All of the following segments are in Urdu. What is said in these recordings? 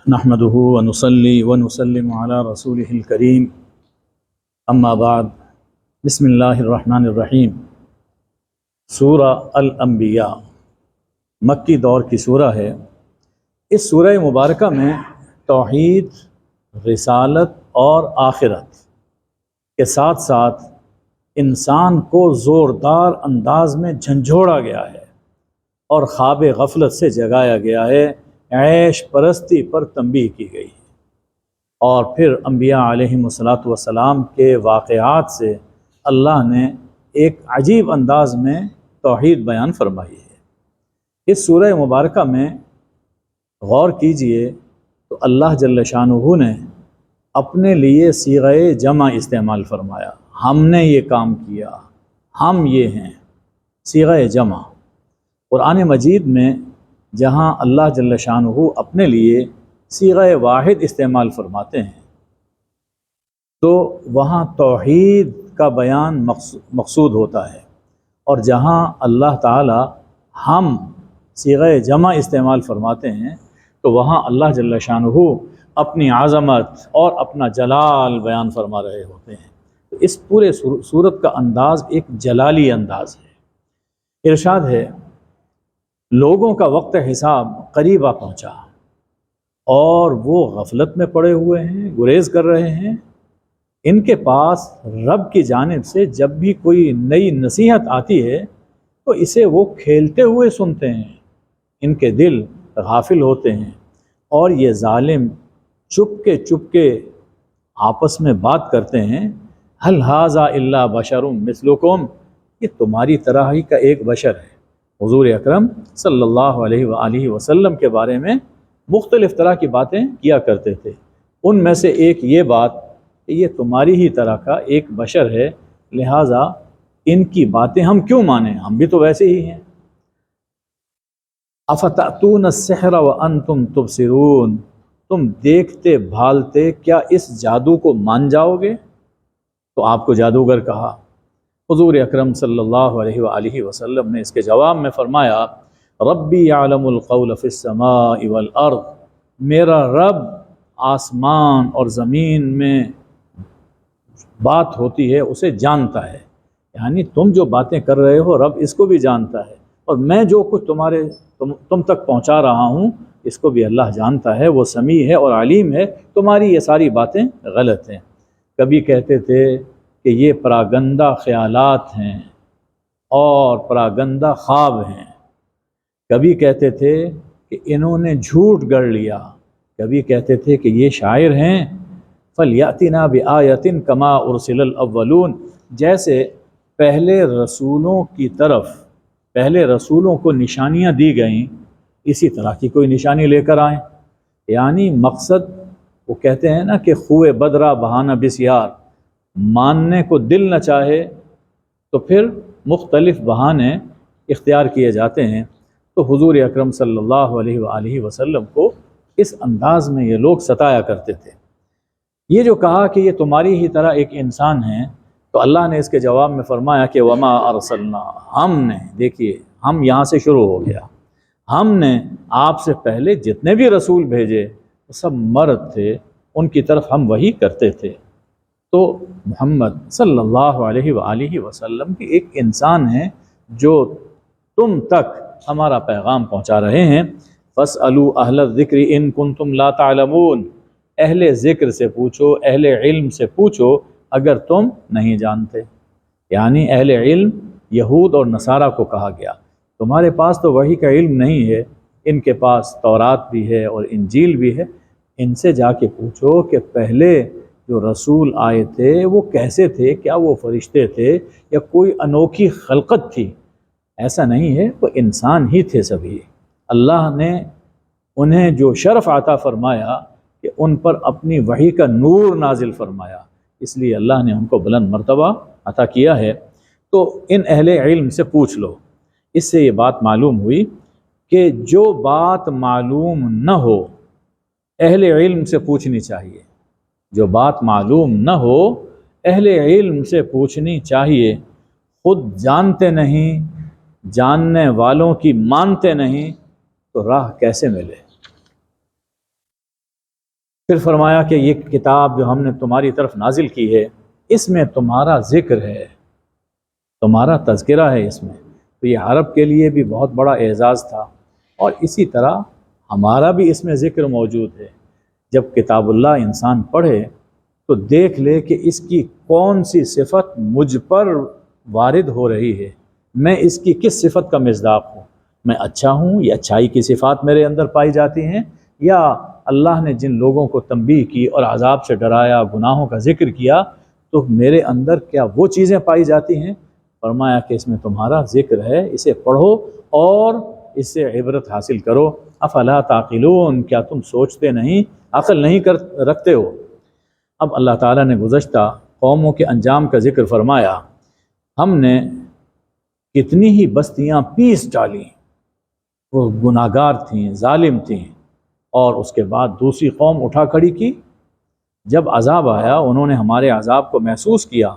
نحمده ونصلي ونسلم على رسوله الكريم اما بعد بسم اللہ الرحمن الرحیم۔ سورہ الانبیاء مکی دور کی سورہ ہے۔ اس سورہ مبارکہ میں توحید، رسالت اور آخرت کے ساتھ ساتھ انسان کو زوردار انداز میں جھنجھوڑا گیا ہے اور خواب غفلت سے جگایا گیا ہے، عیش پرستی پر تنبیہ کی گئی ہے، اور پھر انبیاء علیہم السلام کے واقعات سے اللہ نے ایک عجیب انداز میں توحید بیان فرمائی ہے۔ اس سورہ مبارکہ میں غور کیجئے تو اللہ جل شانہ نے اپنے لیے صیغہ جمع استعمال فرمایا۔ ہم نے یہ کام کیا، ہم یہ ہیں، صیغہ جمع۔ قرآن مجید میں جہاں اللہ جل شانہ اپنے لیے صیغہ واحد استعمال فرماتے ہیں تو وہاں توحید کا بیان مقصود ہوتا ہے، اور جہاں اللہ تعالی ہم صیغہ جمع استعمال فرماتے ہیں تو وہاں اللہ جل شانہ اپنی عظمت اور اپنا جلال بیان فرما رہے ہوتے ہیں۔ تو اس پورے صورت کا انداز ایک جلالی انداز ہے۔ ارشاد ہے، لوگوں کا وقت حساب قریب آ پہنچا اور وہ غفلت میں پڑے ہوئے ہیں، گریز کر رہے ہیں۔ ان کے پاس رب کی جانب سے جب بھی کوئی نئی نصیحت آتی ہے تو اسے وہ کھیلتے ہوئے سنتے ہیں، ان کے دل غافل ہوتے ہیں، اور یہ ظالم چپ کے آپس میں بات کرتے ہیں، هل هذا الا بشر مثلکم، یہ تمہاری طرح ہی کا ایک بشر ہے۔ حضور اکرم صلی اللہ علیہ وآلہ وسلم کے بارے میں مختلف طرح کی باتیں کیا کرتے تھے، ان میں سے ایک یہ بات کہ یہ تمہاری ہی طرح کا ایک بشر ہے، لہٰذا ان کی باتیں ہم کیوں مانیں، ہم بھی تو ویسے ہی ہیں۔ افتأتون السحر وانتم تبصرون، تم دیکھتے بھالتے کیا اس جادو کو مان جاؤ گے؟ تو آپ کو جادوگر کہا۔ حضور اکرم صلی اللہ علیہ وآلہ وسلم نے اس کے جواب میں فرمایا، ربی یعلم القول فی السماء والارض، میرا رب آسمان اور زمین میں بات ہوتی ہے اسے جانتا ہے، یعنی تم جو باتیں کر رہے ہو رب اس کو بھی جانتا ہے، اور میں جو کچھ تم تک پہنچا رہا ہوں اس کو بھی اللہ جانتا ہے، وہ سمیع ہے اور علیم ہے۔ تمہاری یہ ساری باتیں غلط ہیں۔ کبھی کہتے تھے کہ یہ پراگندہ خیالات ہیں اور پراگندہ خواب ہیں، کبھی کہتے تھے کہ انہوں نے جھوٹ گڑھ لیا، کبھی کہتے تھے کہ یہ شاعر ہیں، فَلْيَأْتِنَا بِآیَةٍ كَمَا أُرْسِلَ الْأَوَّلُونَ، جیسے پہلے رسولوں کو نشانیاں دی گئیں اسی طرح کی کوئی نشانی لے کر آئیں۔ یعنی مقصد وہ کہتے ہیں نا کہ خوئے بدرہ بہانہ بسیار، ماننے کو دل نہ چاہے تو پھر مختلف بہانے اختیار کیے جاتے ہیں۔ تو حضور اکرم صلی اللہ علیہ وآلہ وسلم کو اس انداز میں یہ لوگ ستایا کرتے تھے۔ یہ جو کہا کہ یہ تمہاری ہی طرح ایک انسان ہیں، تو اللہ نے اس کے جواب میں فرمایا کہ وما ارسلنا، ہم نے، دیکھیے ہم یہاں سے شروع ہو گیا، ہم نے آپ سے پہلے جتنے بھی رسول بھیجے وہ سب مرد تھے، ان کی طرف ہم وحی کرتے تھے۔ تو محمد صلی اللہ علیہ وآلہ وسلم کی ایک انسان ہیں جو تم تک ہمارا پیغام پہنچا رہے ہیں۔ فَاسْأَلُوا أَهْلَ الذِّكْرِ إِن كُنتُمْ لَا تَعْلَمُونَ، اہل ذکر سے پوچھو، اہل علم سے پوچھو اگر تم نہیں جانتے۔ یعنی اہل علم یہود اور نصارہ کو کہا گیا، تمہارے پاس تو وحی کا علم نہیں ہے، ان کے پاس تورات بھی ہے اور انجیل بھی ہے، ان سے جا کے پوچھو کہ پہلے جو رسول آئے تھے وہ کیسے تھے، کیا وہ فرشتے تھے یا کوئی انوکھی خلقت تھی؟ ایسا نہیں ہے، وہ انسان ہی تھے سبھی۔ اللہ نے انہیں جو شرف عطا فرمایا کہ ان پر اپنی وحی کا نور نازل فرمایا، اس لیے اللہ نے ان کو بلند مرتبہ عطا کیا ہے۔ تو ان اہل علم سے پوچھ لو۔ اس سے یہ بات معلوم ہوئی کہ جو بات معلوم نہ ہو اہل علم سے پوچھنی چاہیے، جو بات معلوم نہ ہو اہل علم سے پوچھنی چاہیے، خود جانتے نہیں، جاننے والوں کی مانتے نہیں تو راہ کیسے ملے؟ پھر فرمایا کہ یہ کتاب جو ہم نے تمہاری طرف نازل کی ہے اس میں تمہارا ذکر ہے، تمہارا تذکرہ ہے اس میں، تو یہ عرب کے لیے بھی بہت بڑا اعزاز تھا، اور اسی طرح ہمارا بھی اس میں ذکر موجود ہے۔ جب کتاب اللہ انسان پڑھے تو دیکھ لے کہ اس کی کون سی صفت مجھ پر وارد ہو رہی ہے، میں اس کی کس صفت کا مصداق ہوں، میں اچھا ہوں، یہ اچھائی کی صفات میرے اندر پائی جاتی ہیں، یا اللہ نے جن لوگوں کو تنبیہ کی اور عذاب سے ڈرایا، گناہوں کا ذکر کیا، تو میرے اندر کیا وہ چیزیں پائی جاتی ہیں؟ فرمایا کہ اس میں تمہارا ذکر ہے، اسے پڑھو اور اس سے عبرت حاصل کرو۔ افلا تعقلون، کیا تم سوچتے نہیں، عقل نہیں رکھتے ہو؟ اب اللہ تعالیٰ نے گزشتہ قوموں کے انجام کا ذکر فرمایا، ہم نے کتنی ہی بستیاں پیس ڈالی، وہ گناہگار تھیں، ظالم تھیں، اور اس کے بعد دوسری قوم اٹھا کھڑی کی۔ جب عذاب آیا، انہوں نے ہمارے عذاب کو محسوس کیا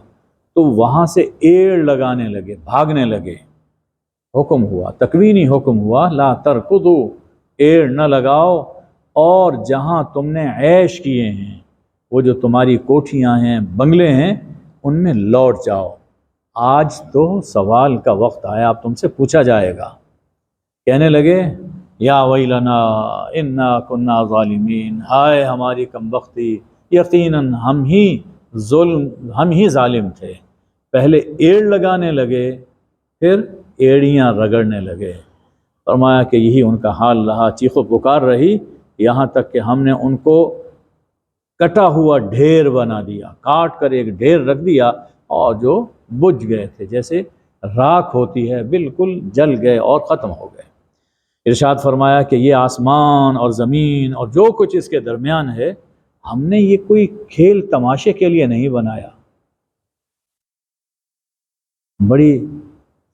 تو وہاں سے ایڑ لگانے لگے، بھاگنے لگے۔ حکم ہوا، تکوینی حکم ہوا، لا ترکضو، ایڑ نہ لگاؤ، اور جہاں تم نے عیش کیے ہیں، وہ جو تمہاری کوٹھیاں ہیں، بنگلے ہیں، ان میں لوٹ جاؤ۔ آج تو سوال کا وقت آیا، اب تم سے پوچھا جائے گا۔ کہنے لگے یا ویلنا انا کنا ظالمین، ہائے ہماری کمبختی، یقیناً ہم ہی ظالم تھے۔ پہلے ایڑ لگانے لگے، پھر ایڑیاں رگڑنے لگے۔ فرمایا کہ یہی ان کا حال رہا، چیخ و پکار رہی، یہاں تک کہ ہم نے ان کو کٹا ہوا ڈھیر بنا دیا، کاٹ کر ایک ڈھیر رکھ دیا، اور جو بجھ گئے تھے، جیسے راکھ ہوتی ہے، بالکل جل گئے اور ختم ہو گئے۔ ارشاد فرمایا کہ یہ آسمان اور زمین اور جو کچھ اس کے درمیان ہے، ہم نے یہ کوئی کھیل تماشے کے لیے نہیں بنایا۔ بڑی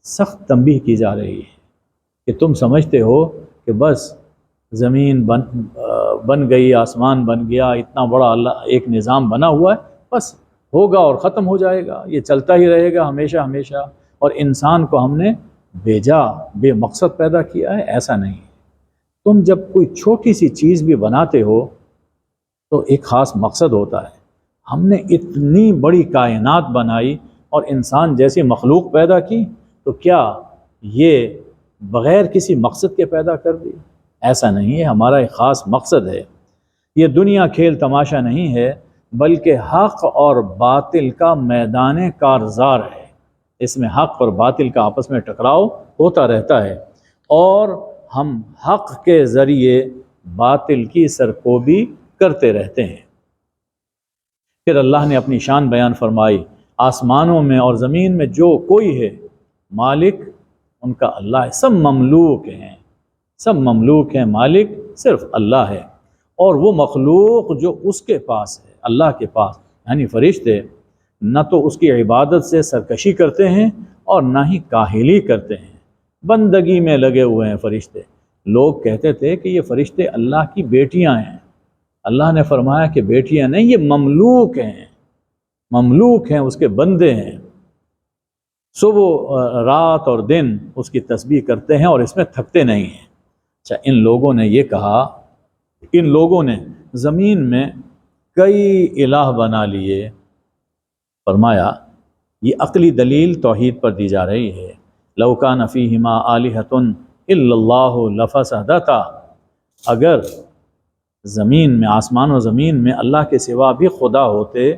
سخت تنبیہ کی جا رہی ہے کہ تم سمجھتے ہو کہ بس زمین بن گئی، آسمان بن گیا، اتنا بڑا اللہ ایک نظام بنا ہوا ہے، بس ہوگا اور ختم ہو جائے گا، یہ چلتا ہی رہے گا ہمیشہ ہمیشہ، اور انسان کو ہم نے بھیجا، بے مقصد پیدا کیا ہے، ایسا نہیں۔ تم جب کوئی چھوٹی سی چیز بھی بناتے ہو تو ایک خاص مقصد ہوتا ہے۔ ہم نے اتنی بڑی کائنات بنائی اور انسان جیسی مخلوق پیدا کی، تو کیا یہ بغیر کسی مقصد کے پیدا کر دی؟ ایسا نہیں ہے، ہمارا ایک خاص مقصد ہے۔ یہ دنیا کھیل تماشا نہیں ہے، بلکہ حق اور باطل کا میدان کارزار ہے۔ اس میں حق اور باطل کا آپس میں ٹکراؤ ہوتا رہتا ہے، اور ہم حق کے ذریعے باطل کی سرکوبی کرتے رہتے ہیں۔ پھر اللہ نے اپنی شان بیان فرمائی، آسمانوں میں اور زمین میں جو کوئی ہے، مالک ان کا اللہ ہے، سب مملوک ہیں، سب مملوک ہیں، مالک صرف اللہ ہے۔ اور وہ مخلوق جو اس کے پاس ہے، اللہ کے پاس، یعنی فرشتے، نہ تو اس کی عبادت سے سرکشی کرتے ہیں اور نہ ہی کاہلی کرتے ہیں، بندگی میں لگے ہوئے ہیں فرشتے۔ لوگ کہتے تھے کہ یہ فرشتے اللہ کی بیٹیاں ہیں، اللہ نے فرمایا کہ بیٹیاں نہیں، یہ مملوک ہیں، مملوک ہیں، اس کے بندے ہیں۔ صبح رات اور دن اس کی تسبیح کرتے ہیں اور اس میں تھکتے نہیں ہیں۔ اچھا، ان لوگوں نے یہ کہا، ان لوگوں نے زمین میں کئی الہ بنا لیے۔ فرمایا یہ عقلی دلیل توحید پر دی جا رہی ہے۔ لو کان فیہما آلہۃ الا اللہ لفسدتا، اگر زمین میں، آسمان و زمین میں اللہ کے سوا بھی خدا ہوتے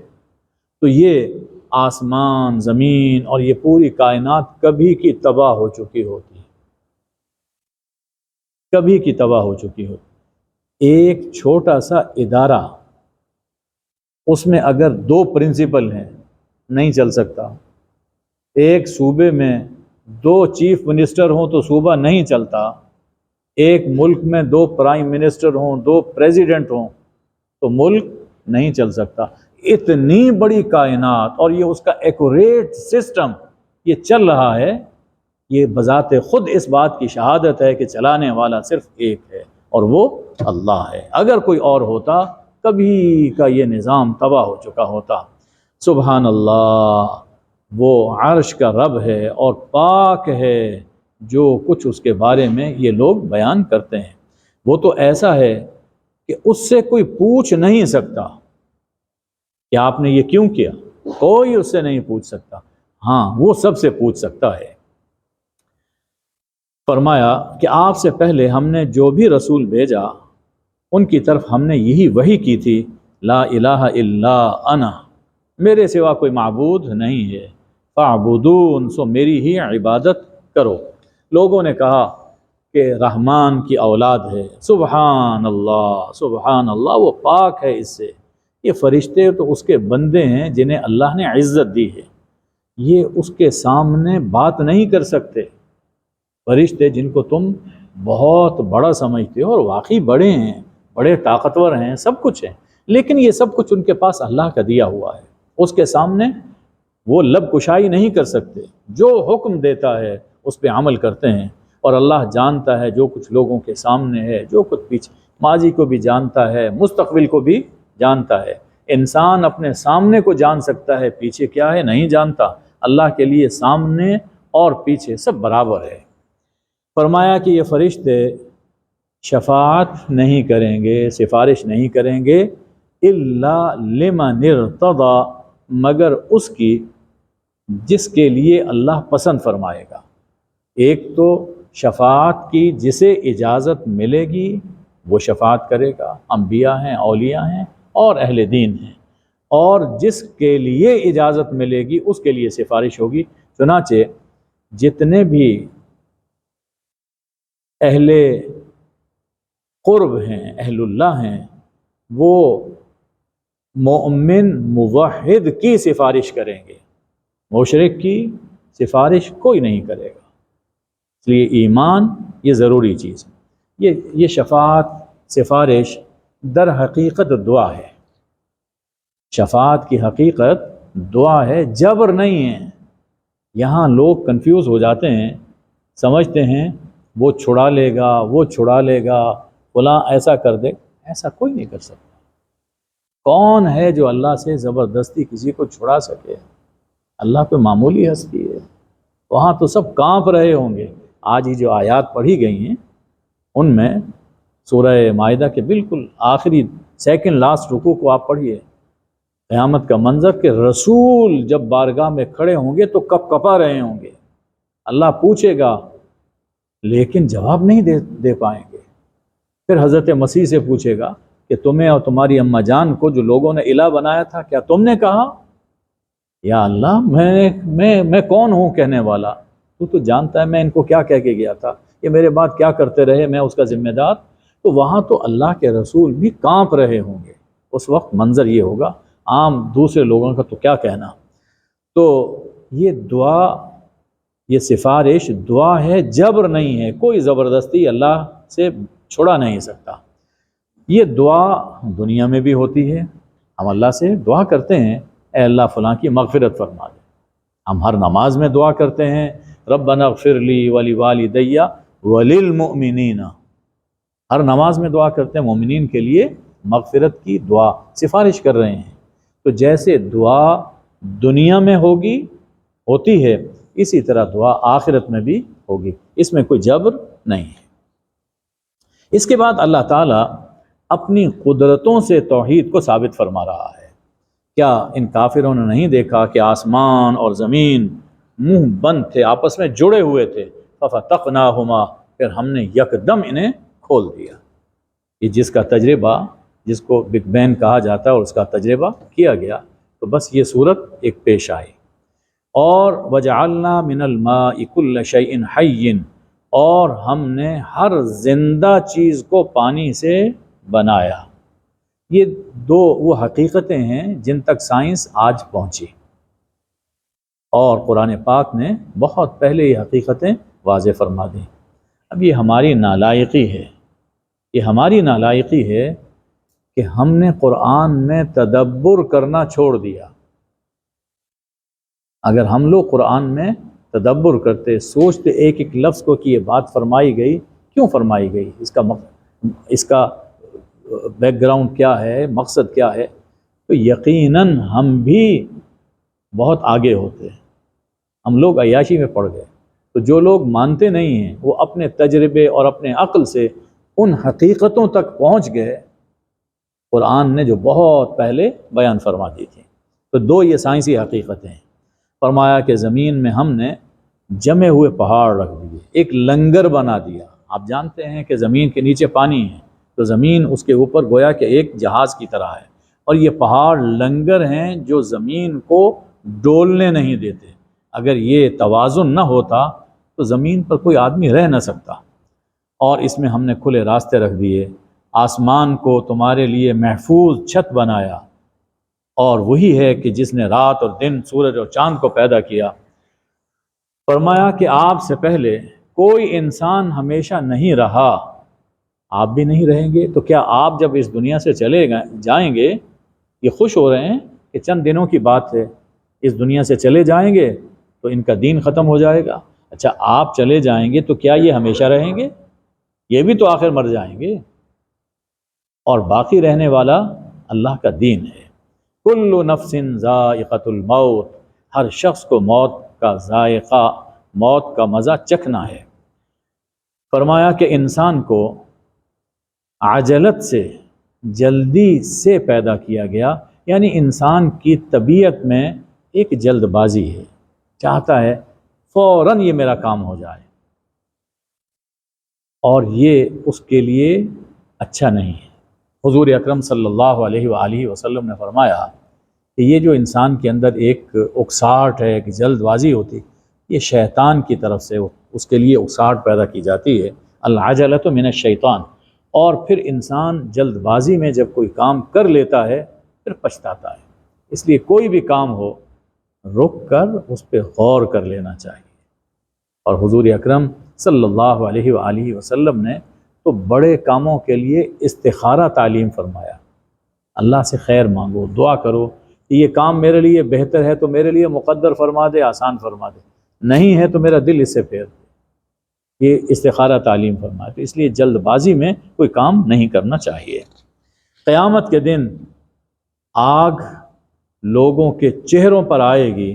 تو یہ آسمان، زمین اور یہ پوری کائنات کبھی کی تباہ ہو چکی ہوتی، کبھی کی تباہ ہو چکی ہوتی۔ ایک چھوٹا سا ادارہ، اس میں اگر 2 پرنسپل ہیں، نہیں چل سکتا۔ ایک صوبے میں 2 چیف منسٹر ہوں تو صوبہ نہیں چلتا۔ ایک ملک میں 2 پرائم منسٹر ہوں، 2 پریزیڈنٹ ہوں تو ملک نہیں چل سکتا۔ اتنی بڑی کائنات اور یہ اس کا ایکوریٹ سسٹم یہ چل رہا ہے، یہ بذات خود اس بات کی شہادت ہے کہ چلانے والا صرف ایک ہے، اور وہ اللہ ہے۔ اگر کوئی اور ہوتا، کبھی کا یہ نظام تباہ ہو چکا ہوتا۔ سبحان اللہ، وہ عرش کا رب ہے اور پاک ہے جو کچھ اس کے بارے میں یہ لوگ بیان کرتے ہیں۔ وہ تو ایسا ہے کہ اس سے کوئی پوچھ نہیں سکتا کہ آپ نے یہ کیوں کیا، کوئی اس سے نہیں پوچھ سکتا، ہاں وہ سب سے پوچھ سکتا ہے۔ فرمایا کہ آپ سے پہلے ہم نے جو بھی رسول بھیجا ان کی طرف ہم نے یہی وحی کی تھی، لا الہ الا انا، میرے سوا کوئی معبود نہیں ہے، فاعبدون، سو میری ہی عبادت کرو۔ لوگوں نے کہا کہ رحمان کی اولاد ہے، سبحان اللہ، وہ پاک ہے اس سے، یہ فرشتے تو اس کے بندے ہیں جنہیں اللہ نے عزت دی ہے، یہ اس کے سامنے بات نہیں کر سکتے۔ فرشتے جن کو تم بہت بڑا سمجھتے ہو اور واقعی بڑے ہیں، بڑے طاقتور ہیں، سب کچھ ہیں، لیکن یہ سب کچھ ان کے پاس اللہ کا دیا ہوا ہے، اس کے سامنے وہ لب کشائی نہیں کر سکتے، جو حکم دیتا ہے اس پہ عمل کرتے ہیں، اور اللہ جانتا ہے جو کچھ لوگوں کے سامنے ہے، جو کچھ پیچھے، ماضی کو بھی جانتا ہے، مستقبل کو بھی جانتا ہے۔ انسان اپنے سامنے کو جان سکتا ہے، پیچھے کیا ہے نہیں جانتا، اللہ کے لیے سامنے اور پیچھے سب برابر ہے۔ فرمایا کہ یہ فرشتے شفاعت نہیں کریں گے، سفارش نہیں کریں گے، الا لمن ارتضی، مگر اس کی جس کے لیے اللہ پسند فرمائے گا۔ ایک تو شفاعت کی جسے اجازت ملے گی وہ شفاعت کرے گا، انبیاء ہیں، اولیاء ہیں اور اہل دین ہیں، اور جس کے لیے اجازت ملے گی اس کے لیے سفارش ہوگی۔ چنانچہ جتنے بھی اہل قرب ہیں، اہل اللہ ہیں، وہ مومن موحد کی سفارش کریں گے، مشرک کی سفارش کوئی نہیں کرے گا۔ اس لیے ایمان یہ ضروری چیز ہے۔ یہ شفاعت، سفارش در حقیقت دعا ہے، شفاعت کی حقیقت دعا ہے، جبر نہیں ہے۔ یہاں لوگ کنفیوز ہو جاتے ہیں، سمجھتے ہیں وہ چھڑا لے گا، وہ چھڑا لے گا، فلاں ایسا کر دے، ایسا کوئی نہیں کر سکتا۔ کون ہے جو اللہ سے زبردستی کسی کو چھڑا سکے؟ اللہ کوئی معمولی ہستی ہے، وہاں تو سب کانپ رہے ہوں گے۔ آج ہی جو آیات پڑھی گئی ہیں ان میں سورہ مائدہ کے بالکل آخری سیکنڈ لاسٹ رکوع کو آپ پڑھیے، قیامت کا منظر کہ رسول جب بارگاہ میں کھڑے ہوں گے تو کپ کپا رہے ہوں گے، اللہ پوچھے گا لیکن جواب نہیں دے پائیں گے۔ پھر حضرت مسیح سے پوچھے گا کہ تمہیں اور تمہاری اماں جان کو جو لوگوں نے الہ بنایا تھا کیا تم نے کہا؟ یا اللہ میں کون ہوں کہنے والا، تو جانتا ہے میں ان کو کیا کہہ کے گیا تھا، یہ میرے بعد کیا کرتے رہے، میں اس کا ذمہ دار۔ تو وہاں تو اللہ کے رسول بھی کانپ رہے ہوں گے، اس وقت منظر یہ ہوگا، عام دوسرے لوگوں کا تو کیا کہنا۔ تو یہ دعا، یہ سفارش دعا ہے، جبر نہیں ہے، کوئی زبردستی اللہ سے چھڑا نہیں سکتا۔ یہ دعا دنیا میں بھی ہوتی ہے، ہم اللہ سے دعا کرتے ہیں اے اللہ فلاں کی مغفرت فرما دے، ہم ہر نماز میں دعا کرتے ہیں ربنا اغفر لی ولوالدی وللمؤمنین، ہر نماز میں دعا کرتے ہیں مومنین کے لیے مغفرت کی دعا، سفارش کر رہے ہیں۔ تو جیسے دعا دنیا میں ہوتی ہے، اسی طرح دعا آخرت میں بھی ہوگی، اس میں کوئی جبر نہیں ہے۔ اس کے بعد اللہ تعالیٰ اپنی قدرتوں سے توحید کو ثابت فرما رہا ہے۔ کیا ان کافروں نے نہیں دیکھا کہ آسمان اور زمین منہ بند تھے، آپس میں جڑے ہوئے تھے، ففتقناہما، پھر ہم نے یکدم انہیں کھول دیا۔ یہ جس کا تجربہ، جس کو بگ بینگ کہا جاتا ہے، اور اس کا تجربہ کیا گیا، تو بس یہ صورت ایک پیش آئی۔ اور وجعلنا من الماء کل شیء حی، اور ہم نے ہر زندہ چیز کو پانی سے بنایا۔ یہ دو وہ حقیقتیں ہیں جن تک سائنس آج پہنچی، اور قرآن پاک نے بہت پہلے یہ حقیقتیں واضح فرما دیں۔ اب یہ ہماری نالائقی ہے، یہ ہماری نالائقی ہے کہ ہم نے قرآن میں تدبر کرنا چھوڑ دیا۔ اگر ہم لوگ قرآن میں تدبر کرتے، سوچتے ایک ایک لفظ کو کہ یہ بات فرمائی گئی، کیوں فرمائی گئی، اس کا بیک گراؤنڈ کیا ہے، مقصد کیا ہے، تو یقیناً ہم بھی بہت آگے ہوتے ہیں۔ ہم لوگ عیاشی میں پڑ گئے۔ تو جو لوگ مانتے نہیں ہیں وہ اپنے تجربے اور اپنے عقل سے ان حقیقتوں تک پہنچ گئے قرآن نے جو بہت پہلے بیان فرما دی تھی۔ تو دو یہ سائنسی حقیقتیں ہیں۔ فرمایا کہ زمین میں ہم نے جمے ہوئے پہاڑ رکھ دیے، ایک لنگر بنا دیا۔ آپ جانتے ہیں کہ زمین کے نیچے پانی ہے، تو زمین اس کے اوپر گویا کہ ایک جہاز کی طرح ہے، اور یہ پہاڑ لنگر ہیں جو زمین کو ڈولنے نہیں دیتے۔ اگر یہ توازن نہ ہوتا تو زمین پر کوئی آدمی رہ نہ سکتا۔ اور اس میں ہم نے کھلے راستے رکھ دیے، آسمان کو تمہارے لیے محفوظ چھت بنایا، اور وہی ہے کہ جس نے رات اور دن، سورج اور چاند کو پیدا کیا۔ فرمایا کہ آپ سے پہلے کوئی انسان ہمیشہ نہیں رہا، آپ بھی نہیں رہیں گے، تو کیا آپ جب اس دنیا سے چلے جائیں گے، یہ خوش ہو رہے ہیں کہ چند دنوں کی بات ہے، اس دنیا سے چلے جائیں گے تو ان کا دین ختم ہو جائے گا۔ اچھا، آپ چلے جائیں گے تو کیا یہ ہمیشہ رہیں گے؟ یہ بھی تو آخر مر جائیں گے، اور باقی رہنے والا اللہ کا دین ہے۔ کل نفس ذائقۃ الموت، ہر شخص کو موت کا ذائقہ، موت کا مزہ چکھنا ہے۔ فرمایا کہ انسان کو عجلت سے، جلدی سے پیدا کیا گیا، یعنی انسان کی طبیعت میں ایک جلد بازی ہے، چاہتا ہے فوراً یہ میرا کام ہو جائے، اور یہ اس کے لیے اچھا نہیں ہے۔ حضور اکرم صلی اللہ علیہ وآلہ وسلم نے فرمایا کہ یہ جو انسان کے اندر ایک اکساہٹ ہے، ایک جلد بازی ہوتی، یہ شیطان کی طرف سے اس کے لیے اکساہٹ پیدا کی جاتی ہے۔ العجلۃ من الشیطان۔ اور پھر انسان جلد بازی میں جب کوئی کام کر لیتا ہے پھر پچھتاتا ہے۔ اس لیے کوئی بھی کام ہو، رک کر اس پہ غور کر لینا چاہیے۔ اور حضور اکرم صلی اللہ علیہ وآلہ وسلم نے تو بڑے کاموں کے لیے استخارہ تعلیم فرمایا۔ اللہ سے خیر مانگو، دعا کرو کہ یہ کام میرے لیے بہتر ہے تو میرے لیے مقدر فرما دے، آسان فرما دے، نہیں ہے تو میرا دل اس سے پھیر دے۔ یہ استخارہ تعلیم فرمایا۔ تو اس لیے جلد بازی میں کوئی کام نہیں کرنا چاہیے۔ قیامت کے دن آگ لوگوں کے چہروں پر آئے گی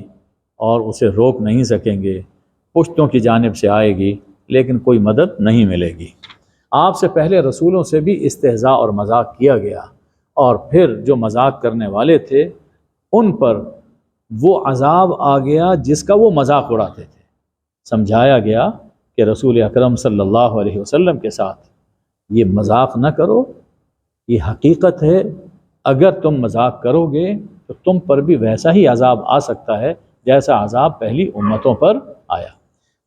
اور اسے روک نہیں سکیں گے، پشتوں کی جانب سے آئے گی لیکن کوئی مدد نہیں ملے گی۔ آپ سے پہلے رسولوں سے بھی استہزاء اور مذاق کیا گیا، اور پھر جو مذاق کرنے والے تھے ان پر وہ عذاب آ گیا جس کا وہ مذاق اڑاتے تھے۔ سمجھایا گیا کہ رسول اکرم صلی اللہ علیہ وسلم کے ساتھ یہ مذاق نہ کرو، یہ حقیقت ہے، اگر تم مذاق کرو گے تو تم پر بھی ویسا ہی عذاب آ سکتا ہے جیسا عذاب پہلی امتوں پر آیا۔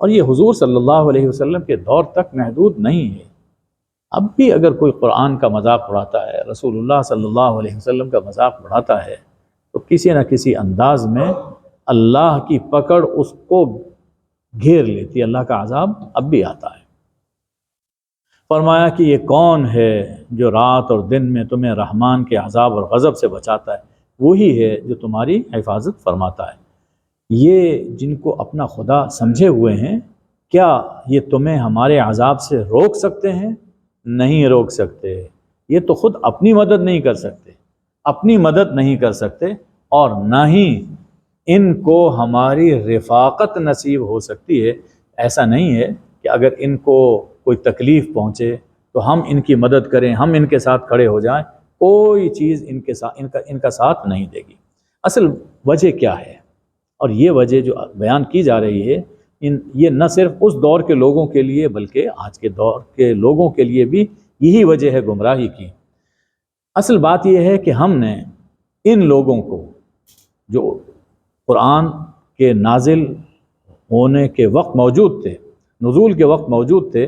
اور یہ حضور صلی اللہ علیہ وسلم کے دور تک محدود نہیں ہے۔ اب بھی اگر کوئی قرآن کا مذاق اڑاتا ہے، رسول اللہ صلی اللہ علیہ وسلم کا مذاق اڑاتا ہے، تو کسی نہ کسی انداز میں اللہ کی پکڑ اس کو گھیر لیتی ہے، اللہ کا عذاب اب بھی آتا ہے۔ فرمایا کہ یہ کون ہے جو رات اور دن میں تمہیں رحمان کے عذاب اور غضب سے بچاتا ہے؟ وہی ہے جو تمہاری حفاظت فرماتا ہے۔ یہ جن کو اپنا خدا سمجھے ہوئے ہیں، کیا یہ تمہیں ہمارے عذاب سے روک سکتے ہیں؟ نہیں روک سکتے۔ یہ تو خود اپنی مدد نہیں کر سکتے، اپنی مدد نہیں کر سکتے، اور نہ ہی ان کو ہماری رفاقت نصیب ہو سکتی ہے۔ ایسا نہیں ہے کہ اگر ان کو کوئی تکلیف پہنچے تو ہم ان کی مدد کریں، ہم ان کے ساتھ کھڑے ہو جائیں، کوئی چیز ان کا ساتھ نہیں دے گی۔ اصل وجہ کیا ہے؟ اور یہ وجہ جو بیان کی جا رہی ہے، یہ نہ صرف اس دور کے لوگوں کے لیے بلکہ آج کے دور کے لوگوں کے لیے بھی یہی وجہ ہے گمراہی کی۔ اصل بات یہ ہے کہ ہم نے ان لوگوں کو جو قرآن کے نازل ہونے کے وقت موجود تھے، نزول کے وقت موجود تھے،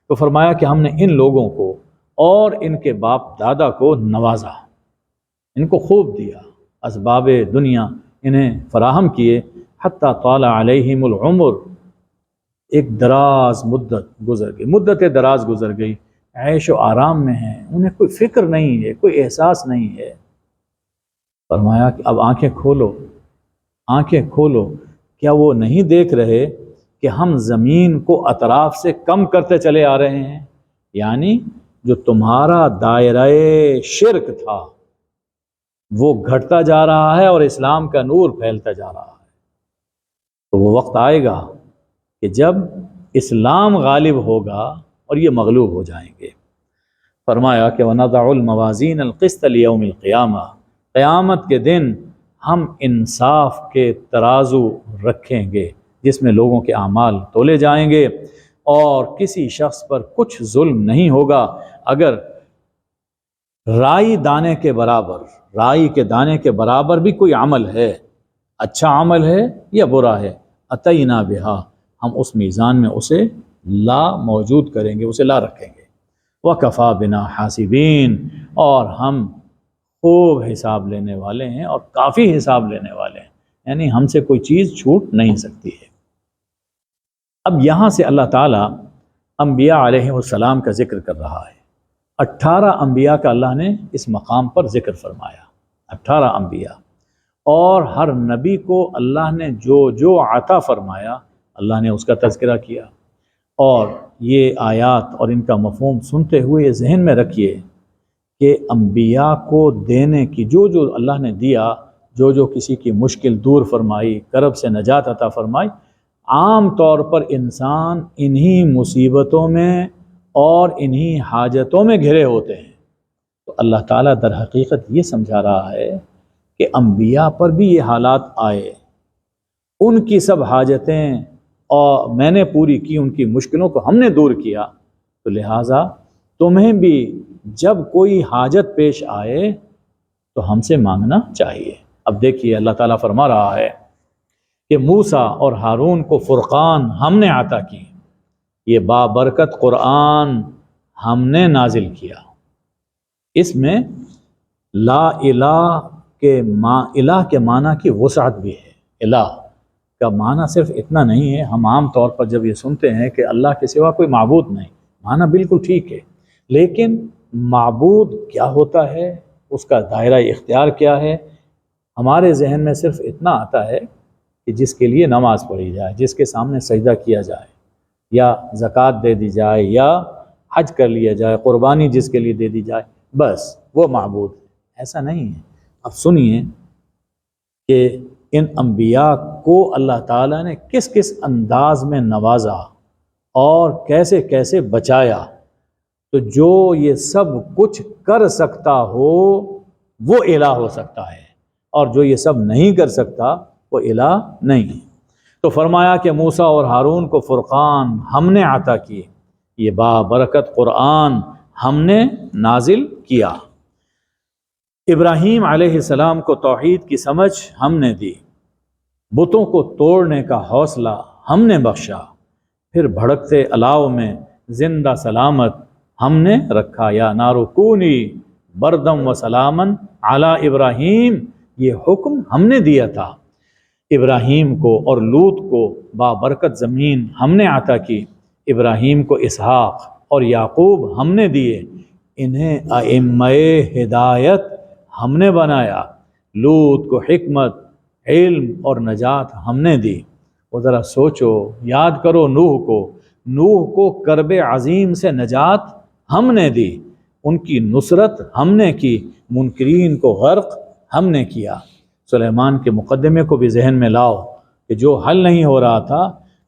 تو فرمایا کہ ہم نے ان لوگوں کو اور ان کے باپ دادا کو نوازا، ان کو خوب دیا، اسباب دنیا انہیں فراہم کیے، حتی طال علیہم العمر، ایک دراز مدت گزر گئی، مدت دراز گزر گئی، عیش و آرام میں ہیں، انہیں کوئی فکر نہیں ہے، کوئی احساس نہیں ہے۔ فرمایا کہ اب آنکھیں کھولو، آنکھیں کھولو، کیا وہ نہیں دیکھ رہے کہ ہم زمین کو اطراف سے کم کرتے چلے آ رہے ہیں؟ یعنی جو تمہارا دائرہ شرک تھا وہ گھٹتا جا رہا ہے اور اسلام کا نور پھیلتا جا رہا ہے۔ تو وہ وقت آئے گا کہ جب اسلام غالب ہوگا اور یہ مغلوب ہو جائیں گے۔ فرمایا کہ وَنَضَعُ الْمَوَازِينَ الْقِسْطَ لِيَوْمِ الْقِيَامَةِ، قیامت کے دن ہم انصاف کے ترازو رکھیں گے جس میں لوگوں کے اعمال تولے جائیں گے، اور کسی شخص پر کچھ ظلم نہیں ہوگا اگر رائی دانے کے برابر، رائی کے دانے کے برابر بھی کوئی عمل ہے، اچھا عمل ہے یا برا ہے، اتینا بہا، ہم اس میزان میں اسے لا موجود کریں گے، اسے لا رکھیں گے۔ وَكَفَى بِنَا حَاسِبِينَ، اور ہم خوب حساب لینے والے ہیں اور کافی حساب لینے والے ہیں، یعنی ہم سے کوئی چیز چھوٹ نہیں سکتی ہے۔ اب یہاں سے اللہ تعالیٰ انبیاء علیہ السلام کا ذکر کر رہا ہے۔ 18 انبیاء کا اللہ نے اس مقام پر ذکر فرمایا، 18 انبیاء، اور ہر نبی کو اللہ نے جو جو عطا فرمایا اللہ نے اس کا تذکرہ کیا۔ اور یہ آیات اور ان کا مفہوم سنتے ہوئے یہ ذہن میں رکھیے کہ انبیاء کو دینے کی جو جو اللہ نے دیا، جو جو کسی کی مشکل دور فرمائی، کرب سے نجات عطا فرمائی، عام طور پر انسان انہی مصیبتوں میں اور انہی حاجتوں میں گھرے ہوتے ہیں۔ تو اللہ تعالیٰ در حقیقت یہ سمجھا رہا ہے کہ انبیاء پر بھی یہ حالات آئے، ان کی سب حاجتیں اور میں نے پوری کی، ان کی مشکلوں کو ہم نے دور کیا، تو لہٰذا تمہیں بھی جب کوئی حاجت پیش آئے تو ہم سے مانگنا چاہیے۔ اب دیکھیے اللہ تعالیٰ فرما رہا ہے کہ موسیٰ اور ہارون کو فرقان ہم نے عطا کی، یہ بابرکت قرآن ہم نے نازل کیا۔ اس میں لا الہ کے معنی کی وسعت بھی ہے۔ الہ کا معنی صرف اتنا نہیں ہے، ہم عام طور پر جب یہ سنتے ہیں کہ اللہ کے سوا کوئی معبود نہیں، معنی بالکل ٹھیک ہے، لیکن معبود کیا ہوتا ہے، اس کا دائرہ اختیار کیا ہے؟ ہمارے ذہن میں صرف اتنا آتا ہے کہ جس کے لیے نماز پڑھی جائے، جس کے سامنے سجدہ کیا جائے، یا زکوٰۃ دے دی جائے، یا حج کر لیا جائے، قربانی جس کے لیے دے دی جائے، بس وہ معبود ہے۔ ایسا نہیں ہے۔ اب سنیے کہ ان انبیاء کو اللہ تعالیٰ نے کس کس انداز میں نوازا اور کیسے کیسے بچایا۔ تو جو یہ سب کچھ کر سکتا ہو وہ الہ ہو سکتا ہے، اور جو یہ سب نہیں کر سکتا وہ الہ نہیں ہے۔ تو فرمایا کہ موسیٰ اور ہارون کو فرقان ہم نے عطا کی، یہ بابرکت قرآن ہم نے نازل کیا۔ ابراہیم علیہ السلام کو توحید کی سمجھ ہم نے دی، بتوں کو توڑنے کا حوصلہ ہم نے بخشا، پھر بھڑکتے الاؤ میں زندہ سلامت ہم نے رکھا، یا نارو کونی بردم و سلامن علی ابراہیم، یہ حکم ہم نے دیا تھا۔ ابراہیم کو اور لوط کو بابرکت زمین ہم نے عطا کی، ابراہیم کو اسحاق اور یعقوب ہم نے دیے، انہیں ائمہ ہدایت ہم نے بنایا، لوط کو حکمت، علم اور نجات ہم نے دی۔ وہ ذرا سوچو، یاد کرو نوح کو کرب عظیم سے نجات ہم نے دی، ان کی نصرت ہم نے کی، منکرین کو غرق ہم نے کیا۔ سلیمان کے مقدمے کو بھی ذہن میں لاؤ کہ جو حل نہیں ہو رہا تھا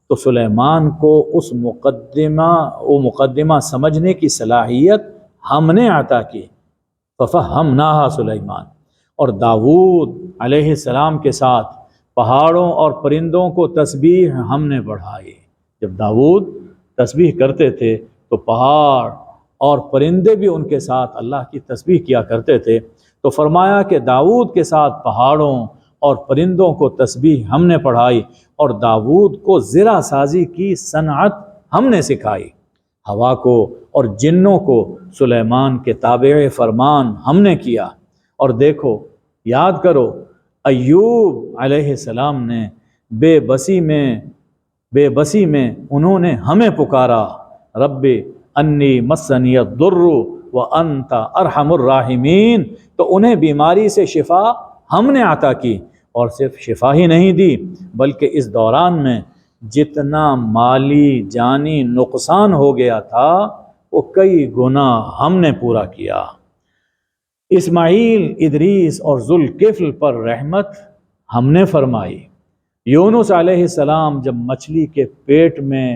تو سلیمان کو اس مقدمہ سمجھنے کی صلاحیت ہم نے عطا کی، ففہمناہا سلیمان۔ اور داؤد علیہ السلام کے ساتھ پہاڑوں اور پرندوں کو تسبیح ہم نے پڑھائی۔ جب داؤد تسبیح کرتے تھے تو پہاڑ اور پرندے بھی ان کے ساتھ اللہ کی تسبیح کیا کرتے تھے۔ تو فرمایا کہ داؤد کے ساتھ پہاڑوں اور پرندوں کو تسبیح ہم نے پڑھائی، اور داؤد کو زرہ سازی کی صنعت ہم نے سکھائی، ہوا کو اور جنوں کو سلیمان کے تابع فرمان ہم نے کیا۔ اور دیکھو، یاد کرو، ایوب علیہ السلام نے بے بسی میں انہوں نے ہمیں پکارا، رب انی مسنی الضر وانت ارحم الراحمین، تو انہیں بیماری سے شفا ہم نے عطا کی، اور صرف شفا ہی نہیں دی بلکہ اس دوران میں جتنا مالی جانی نقصان ہو گیا تھا وہ کئی گنا ہم نے پورا کیا۔ اسماعیل، ادریس اور ذوالکفل پر رحمت ہم نے فرمائی۔ یونس علیہ السلام جب مچھلی کے پیٹ میں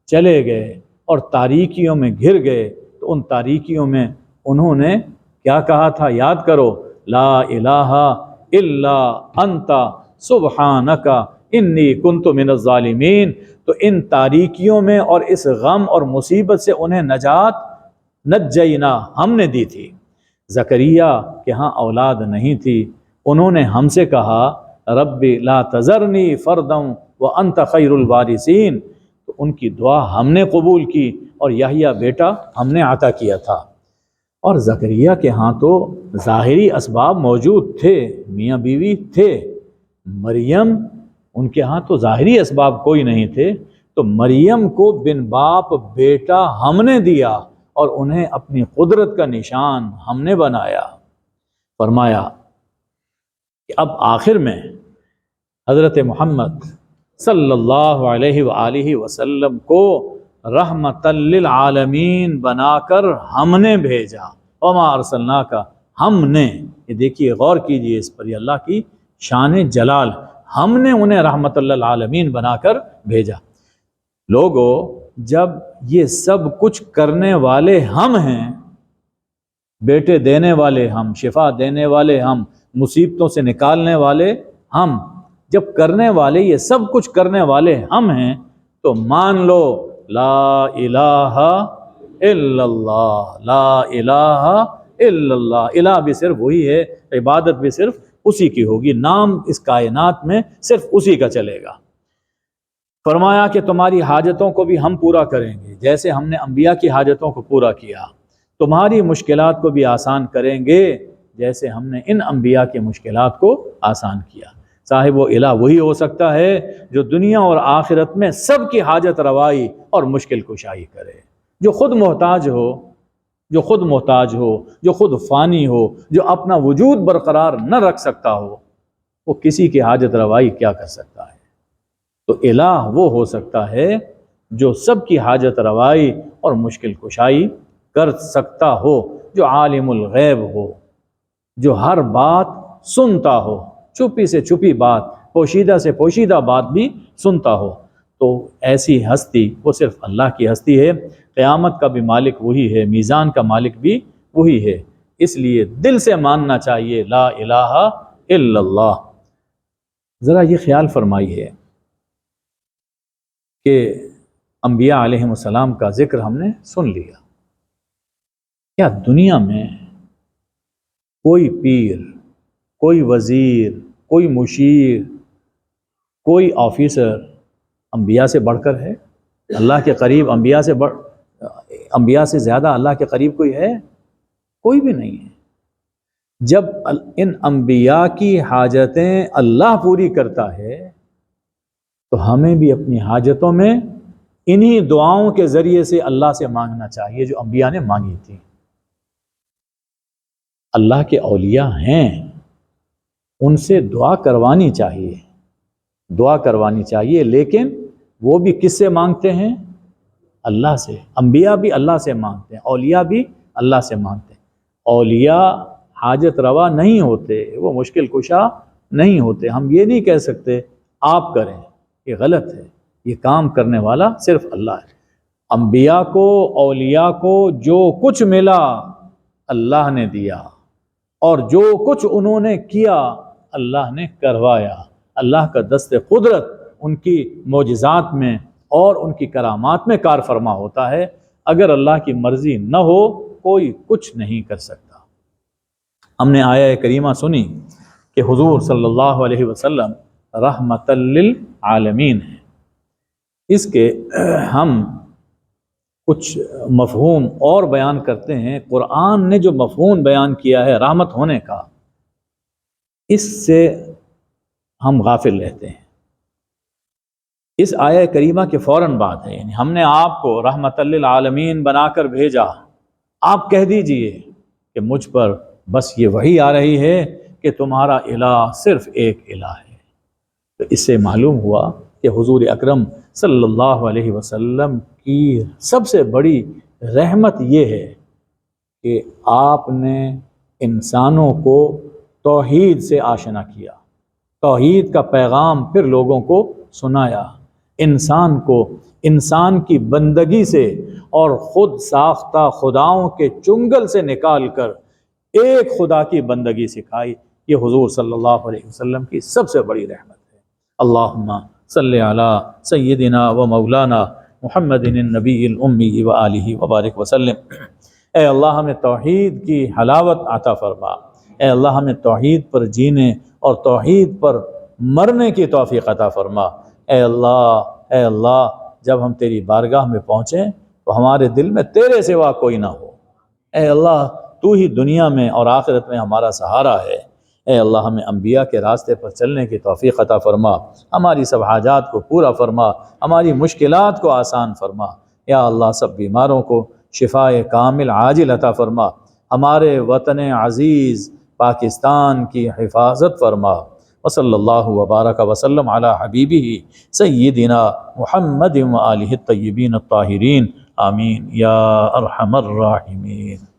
چلے گئے اور تاریکیوں میں گھر گئے تو ان تاریکیوں میں انہوں نے کیا کہا تھا؟ یاد کرو، لا الہ الا انت سبحانک انی کنت من الظالمین۔ تو ان تاریکیوں میں اور اس غم اور مصیبت سے انہیں نجات نجینا ہم نے دی تھی۔ زکریا کے ہاں اولاد نہیں تھی، انہوں نے ہم سے کہا رب لا تذرنی فردا وانت خیر الوارثین، تو ان کی دعا ہم نے قبول کی اور یحییٰ بیٹا ہم نے عطا کیا تھا۔ اور زکریا کے ہاں تو ظاہری اسباب موجود تھے، میاں بیوی تھے، مریم ان کے ہاں تو ظاہری اسباب کوئی نہیں تھے، تو مریم کو بن باپ بیٹا ہم نے دیا اور انہیں اپنی قدرت کا نشان ہم نے بنایا۔ فرمایا کہ اب آخر میں حضرت محمد صلی اللہ علیہ وآلہ وسلم کو رحمت للعالمین بنا کر ہم نے بھیجا، وما ارسلناک، ہم نے، یہ دیکھیے غور کیجئے اس پر، یہ اللہ کی شان جلال، ہم نے انہیں رحمت للعالمین بنا کر بھیجا۔ لوگو جب یہ سب کچھ کرنے والے ہم ہیں، بیٹے دینے والے ہم، شفا دینے والے ہم، مصیبتوں سے نکالنے والے ہم، جب کرنے والے یہ سب کچھ کرنے والے ہم ہیں، تو مان لو لا الہ الا اللہ، لا الہ الا اللہ، الہ بھی صرف وہی ہے، عبادت بھی صرف اسی کی ہوگی، نام اس کائنات میں صرف اسی کا چلے گا۔ فرمایا کہ تمہاری حاجتوں کو بھی ہم پورا کریں گے، جیسے ہم نے انبیاء کی حاجتوں کو پورا کیا، تمہاری مشکلات کو بھی آسان کریں گے، جیسے ہم نے ان انبیاء کی مشکلات کو آسان کیا۔ صاحب و الہ وہی ہو سکتا ہے جو دنیا اور آخرت میں سب کی حاجت روائی اور مشکل کشائی کرے، جو خود محتاج ہو، جو خود محتاج ہو، جو خود فانی ہو، جو اپنا وجود برقرار نہ رکھ سکتا ہو، وہ کسی کی حاجت روائی کیا کر سکتا ہے؟ تو الہ وہ ہو سکتا ہے جو سب کی حاجت روائی اور مشکل کشائی کر سکتا ہو، جو عالم الغیب ہو، جو ہر بات سنتا ہو، چھپی سے چھپی بات، پوشیدہ سے پوشیدہ بات بھی سنتا ہو۔ تو ایسی ہستی وہ صرف اللہ کی ہستی ہے، قیامت کا بھی مالک وہی ہے، میزان کا مالک بھی وہی ہے، اس لیے دل سے ماننا چاہیے لا الہ الا اللہ۔ ذرا یہ خیال فرمائیے کہ انبیاء علیہ السلام کا ذکر ہم نے سن لیا، کیا دنیا میں کوئی پیر، کوئی وزیر، کوئی مشیر، کوئی آفیسر انبیاء سے بڑھ کر ہے؟ اللہ کے قریب انبیاء سے زیادہ اللہ کے قریب کوئی ہے؟ کوئی بھی نہیں ہے۔ جب ان انبیاء کی حاجتیں اللہ پوری کرتا ہے تو ہمیں بھی اپنی حاجتوں میں انہی دعاؤں کے ذریعے سے اللہ سے مانگنا چاہیے جو انبیاء نے مانگی تھی۔ اللہ کے اولیاء ہیں، ان سے دعا کروانی چاہیے، دعا کروانی چاہیے، لیکن وہ بھی کس سے مانگتے ہیں؟ اللہ سے۔ انبیاء بھی اللہ سے مانگتے ہیں، اولیاء بھی اللہ سے مانگتے ہیں۔ اولیاء حاجت روا نہیں ہوتے، وہ مشکل کشا نہیں ہوتے۔ ہم یہ نہیں کہہ سکتے آپ کریں، یہ غلط ہے، یہ کام کرنے والا صرف اللہ ہے۔ انبیاء کو، اولیاء کو جو کچھ ملا اللہ نے دیا، اور جو کچھ انہوں نے کیا اللہ نے کروایا۔ اللہ کا دست قدرت ان کی معجزات میں اور ان کی کرامات میں کار فرما ہوتا ہے۔ اگر اللہ کی مرضی نہ ہو کوئی کچھ نہیں کر سکتا۔ ہم نے آیہ کریمہ سنی کہ حضور صلی اللہ علیہ وسلم رحمت للعالمین ہیں، اس کے ہم کچھ مفہوم اور بیان کرتے ہیں۔ قرآن نے جو مفہوم بیان کیا ہے رحمت ہونے کا، اس سے ہم غافل رہتے ہیں۔ اس آیہ کریمہ کے فوراً بعد ہے، یعنی ہم نے آپ کو رحمت للعالمین بنا کر بھیجا، آپ کہہ دیجئے کہ مجھ پر بس یہ وحی آ رہی ہے کہ تمہارا الہ صرف ایک الہ ہے۔ تو اس سے معلوم ہوا کہ حضور اکرم صلی اللہ علیہ وسلم کی سب سے بڑی رحمت یہ ہے کہ آپ نے انسانوں کو توحید سے آشنا کیا، توحید کا پیغام پھر لوگوں کو سنایا، انسان کو انسان کی بندگی سے اور خود ساختہ خداؤں کے چنگل سے نکال کر ایک خدا کی بندگی سکھائی۔ یہ حضور صلی اللہ علیہ وسلم کی سب سے بڑی رحمت ہے۔ اللہم صلی علی سیدنا و مولانا محمد النبی الامی و آلہ وبارک وسلم۔ اے اللہ ہمیں توحید کی حلاوت عطا فرما، اے اللہ ہمیں توحید پر جینے اور توحید پر مرنے کی توفیق عطا فرما۔ اے اللہ جب ہم تیری بارگاہ میں پہنچیں تو ہمارے دل میں تیرے سوا کوئی نہ ہو۔ اے اللہ تو ہی دنیا میں اور آخرت میں ہمارا سہارا ہے۔ اے اللہ ہمیں انبیاء کے راستے پر چلنے کی توفیق عطا فرما، ہماری سب حاجات کو پورا فرما، ہماری مشکلات کو آسان فرما۔ یا اللہ سب بیماروں کو شفائے کامل عاجل عطا فرما، ہمارے وطن عزیز پاکستان کی حفاظت فرما۔ وصلی اللہ وبارک وسلم علی حبیبہ سیدنا محمد و آلہ الطیبین الطاہرین، آمین یا ارحم الراحمین۔